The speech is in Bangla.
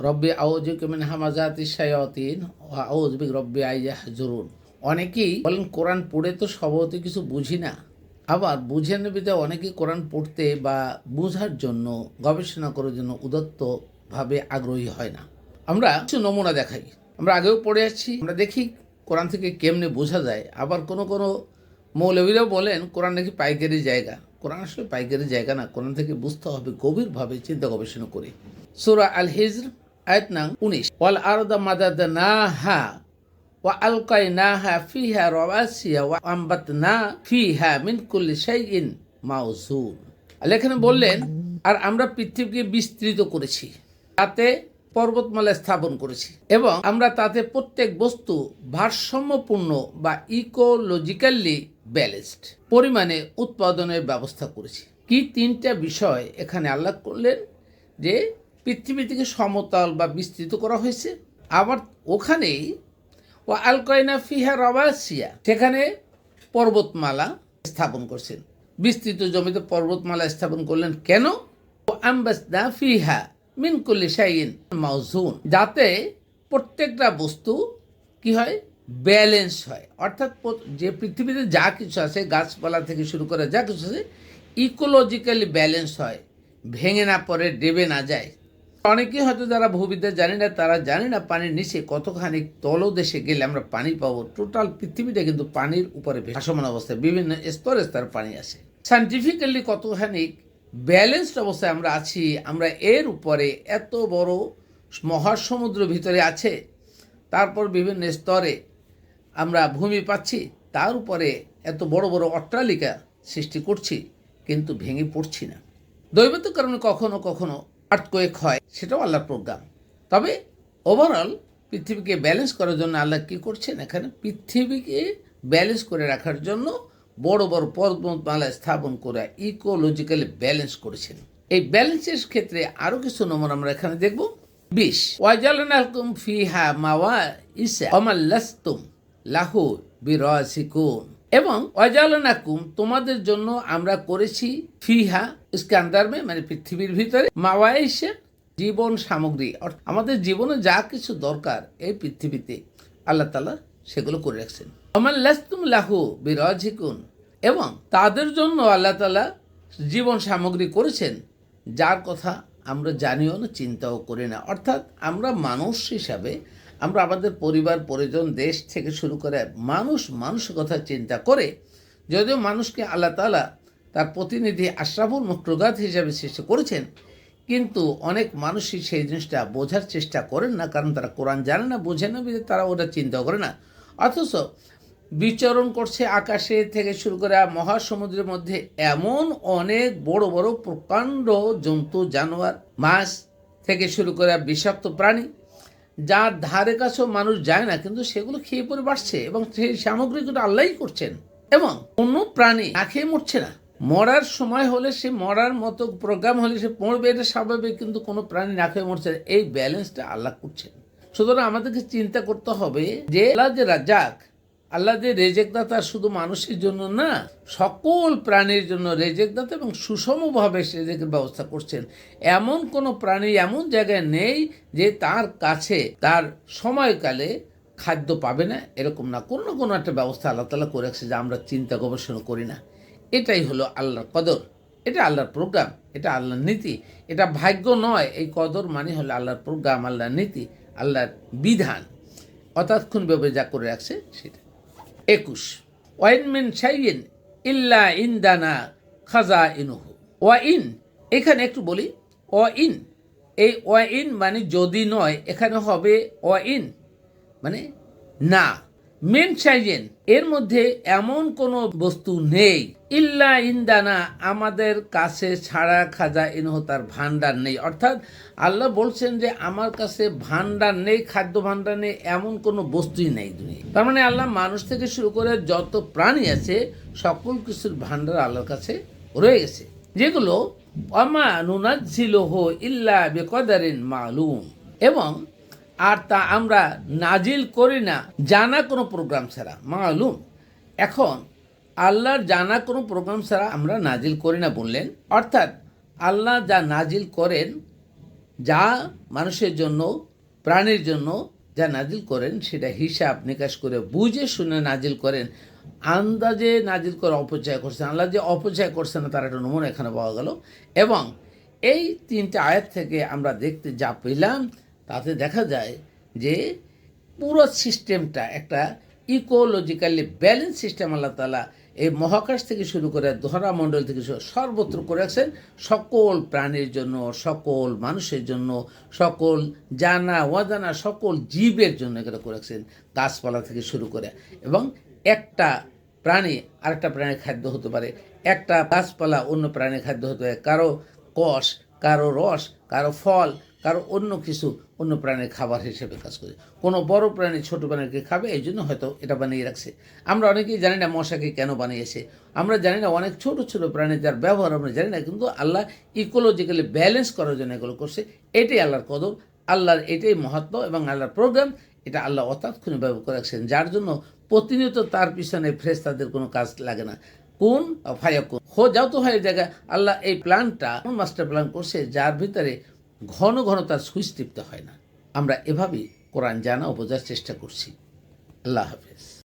রব্বি আউযুবিকা মিন হামাযাতিশ শায়াতিন ওয়া আউযু বিকা রব্বি আন ইয়াহজুরুন। অনেকেই বলেন কোরআন পড়ে তো স্বভাবতই কিছু বুঝি না, আবার বুঝে নেবিতে অনেকেই কোরআন পড়তে বা বোঝার জন্য, গবেষণা করার জন্য উদাত্তভাবে আগ্রহী হয় না। আমরা কিছু নমুনা দেখাই, আমরা আগেও পড়ে আসছি। আমরা দেখি কোরআন থেকে কেমনে বোঝা যায়। আবার কোনো কোনো মৌলবীরাও বলেন কোরআন নাকি পাইকারি জায়গা। কোরআন আসলে পাইকারি জায়গা না, কোরআন থেকে বুঝতে হবে গভীরভাবে চিন্তা গবেষণা করে। সূরা আল হিজর আয়াত নং 19, ওয়াল আরদা মাদাদনাহা ওয়া আলকাইনাহা ফিহা রাওয়াসিয়া ওয়া আমবাতনা ফিহা মিন কুল্লি শাইইন মাওজুন। এখানে বললেন, আর আমরা পৃথিবীকে বিস্তৃত করেছি, তাতে পর্বতমালা স্থাপন করেছি, এবং আমরা তাতে প্রত্যেক বস্তু ভারসাম্যপূর্ণ বা ইকোলজিক্যালি ব্যালেন্সড পরিমাণে উৎপাদনের ব্যবস্থা করেছি। কি তিনটা বিষয় এখানে আল্লাহ করলেন, যে পৃথিবী থেকে সমতল বা বিস্তৃত করা হয়েছে, আবার ওখানেই ও আলকাইনা ফিহা রাওয়াসিয়া, সেখানে পর্বতমালা স্থাপন করছেন। বিস্তৃত জমিতে পর্বতমালা স্থাপন করলেন কেন? ও আমবাসনা ফিহা মিন কুল্লি শাইইন মাওজুন, যাতে প্রত্যেকটা বস্তু কি হয়, ব্যালেন্স হয়। অর্থাৎ যে পৃথিবীতে যা কিছু আছে, গাছপালা থেকে শুরু করে যা কিছু আছে, ইকোলজিক্যালি ব্যালেন্স হয়, ভেঙে না পড়ে, ডেবে না যায়। অনেকেই হয়তো যারা ভূবিদ্যা জানি না, তারা জানি না পানির নিচে কতখানি তলদেশে গেলে আমরা পানি পাবো। টোটাল পৃথিবীটা কিন্তু পানির উপরে ভাসমান অবস্থায়, বিভিন্ন স্তরে স্তরে পানি আছে। সায়েন্টিফিক্যালি কতখানি ব্যালেন্সড অবস্থায় আমরা আছি, আমরা এর উপরে এত বড় মহাসমুদ্র ভিতরে আছে, তারপর বিভিন্ন স্তরে আমরা ভূমি পাচ্ছি, তার উপরে এত বড় বড় অট্টালিকা সৃষ্টি করছি, কিন্তু ভেঙে পড়ছি না। দৈবত্ব কারণে কখনো কখনো আর্থকোয়েক হয়, সেটাও আল্লাহর প্রোগ্রাম। তবে ওভারঅল পৃথিবীকে ব্যালেন্স করার জন্য আল্লাহ কী করছেন, এখানে পৃথিবীকে ব্যালেন্স করে রাখার জন্য বড় বড় পর্বতমালা স্থাপন করে ইকোলজিক্যালি ব্যালেন্স করেছেন। এই ব্যালেন্সের ক্ষেত্রে আরও কিছু নমুনা আমরা এখানে দেখব। 20, ওয়াজালনাকুম ফিহা মাওয়াইসা ওয়া মাল্লাসতুম লাহু বিরাসিকুন, এবং ওয়াজালনাকুম তোমাদের জন্য আমরা করেছি ফিহা ইসকান্দারমে, মানে পৃথিবীর ভিতরে, মাওয়াইসা জীবন সামগ্রী, আমাদের জীবনে যা কিছু দরকার এই পৃথিবীতে আল্লাহ তাআলা সেগুলো করে রাখছেন। আমাল্লাসতুম লাহু বিরাজিকুন, এবং তাদের জন্য আল্লাহ তাআলা জীবন সামগ্রী করেছেন যার কথা আমরা জানিও না, চিন্তাও করি না। অর্থাৎ আমরা মানুষ হিসাবে আমরা আমাদের পরিবার পরিজন, দেশ থেকে শুরু করে মানুষের কথা চিন্তা করে, যদিও মানুষকে আল্লাহ তাআলা তার প্রতিনিধি আশরাফুল মখলুকাত হিসাবে সৃষ্টি করেছেন, কিন্তু অনেক মানুষই সেই জিনিসটা বোঝার চেষ্টা করেন না, কারণ তারা কোরআন জানে না, বোঝে না, তারা ওটা চিন্তা করে না। অথচ বিচরণ করছে আকাশে থেকে শুরু করে মহাসমুদ্রের মধ্যে এমন অনেক বড় বড় প্রকাণ্ড জন্তু, জানোয়ার, মাছ থেকে শুরু করে বিষাক্ত প্রাণী, যার ধারে কাছেও মানুষ যায় না, কিন্তু সেগুলো খেয়ে পরে বাড়ছে, এবং সেই সামগ্রীগুলো আল্লাহই করছেন। এবং কোনো প্রাণী না খেয়ে মরছে না। মরার সময় হলে সে মরার মতো প্রোগ্রাম হলে সে মরবে, এটা স্বাভাবিক, কিন্তু কোনো প্রাণী না খেয়ে মরছে না। এই ব্যালেন্সটা আল্লাহ করছেন। সুতরাং আমাদেরকে চিন্তা করতে হবে যে আল্লাহ যে রাজ্জাক, আল্লাহ যে রেজেকদাতা, শুধু মানুষের জন্য না, সকল প্রাণীর জন্য রেজেকদাতা, এবং সুষমভাবে রেজেকের ব্যবস্থা করছেন। এমন কোনো প্রাণী এমন জায়গায় নেই যে তার কাছে তার সময়কালে খাদ্য পাবে না, এরকম না। কোনো না কোনো একটা ব্যবস্থা আল্লাহ তাআলা করে রাখছে, যা আমরা চিন্তা গবেষণা করি না। এটাই হলো আল্লাহর কদর, এটা আল্লাহর প্রোগ্রাম, এটা আল্লাহর নীতি, এটা ভাগ্য নয়। এই কদর মানে হলো আল্লাহর প্রোগ্রাম, আল্লাহর নীতি, আল্লাহর বিধান, অতক্ষণভাবে যা করে রাখছে সেটা। 21, ওয়াইন মিন শাইইন ইল্লা ইনদানা খাজাইনুহু। ওয়াইন, এখানে একটু বলি, ওয়াইন, এই ওয়াইন মানে যদি নয়, এখানে হবে ওয়াইন মানে না। মিন শাইইন, এর মধ্যে এমন কোনো বস্তু নেই, ইল্লা ইনদানা, আমাদের কাছে ছাড়া, খাজাইনুহু, তার ভান্ডার নেই। অর্থাৎ আল্লাহ বলছেন যে আমার কাছে ভান্ডার নেই, খাদ্য ভান্ডার নেই, এমন কোনো বস্তুই নেই দুনিয়া। তার মানে আল্লাহ মানুষ থেকে শুরু করে যত প্রাণী আছে সকল কিছুর ভান্ডার আল্লাহর কাছে রয়ে গেছে, যেগুলো ওয়ামা নুনাজ্জিলুহু ইল্লা বিকদারিন মালুম, এবং আর তা আমরা নাজিল করি না জানা কোনো প্রোগ্রাম ছাড়া। মালুম, এখন আল্লাহর জানা কোনো প্রোগ্রাম ছাড়া আমরা নাজিল করি না বললেন, অর্থাৎ আল্লাহ যা নাজিল করেন যা মানুষের জন্য, প্রাণীর জন্য যা নাজিল করেন সেটা হিসাব নিকাশ করে বুঝে শুনে নাজিল করেন। আন্দাজে নাজিল করে অপচয় করছেন, আল্লাহ যে অপচয় করছে না তার একটা নমুনা এখানে পাওয়া গেল। এবং এই 3টে আয়াত থেকে আমরা দেখতে যা পেলাম তাতে দেখা যায় যে পুরো সিস্টেমটা একটা ইকোলজিক্যালি ব্যালেন্স সিস্টেম আল্লাহ তাআলা এই মহাকাশ থেকে শুরু করে ধরামণ্ডল থেকে সর্বত্র করে রাখছেন, সকল প্রাণীর জন্য, সকল মানুষের জন্য, সকল জানা অজানা সকল জীবের জন্য এগুলো করে রাখছেন, গাছপালা থেকে শুরু করে। এবং একটা প্রাণী আরেকটা প্রাণীর খাদ্য হতে পারে, একটা গাছপালা অন্য প্রাণীর খাদ্য হতে পারে, কারো কষ, কারো রস, কারো ফল, কারো অন্য কিছু অন্য প্রাণীর খাবার হিসেবে কাজ করে। কোনো বড় প্রাণী ছোট প্রাণীকে খাবে, এই জন্য হয়তো এটা বানিয়ে রাখছে। আমরা অনেকেই জানি না মশাকে কেন বানিয়েছে, আমরা জানি না অনেক ছোট ছোট প্রাণী যার ব্যবহার আমরা জানি না, কিন্তু আল্লাহ ইকোলজিক্যালি ব্যালেন্স করার জন্য এগুলো করছে। এটাই আল্লাহর কদর, আল্লাহর এটাই মহত্ব এবং আল্লাহর প্রোগ্রাম। এটা আল্লাহ অতাৎক্ষণিকভাবে করে রাখছেন, যার জন্য প্রতিনিয়ত তার পিছনে ফেরেশতাদের কোনো কাজ লাগে না। কোন ফায়াকুন হো যাও তো হয় জায়গায় আল্লাহ এই প্ল্যানটা মাস্টার প্ল্যান করছে, যার ভিতরে ঘন ঘন তার সুইচ টিপতে হয় না। আমরা এভাবেই কোরআন জানা ও বোঝার চেষ্টা করছি। আল্লাহ হাফেজ।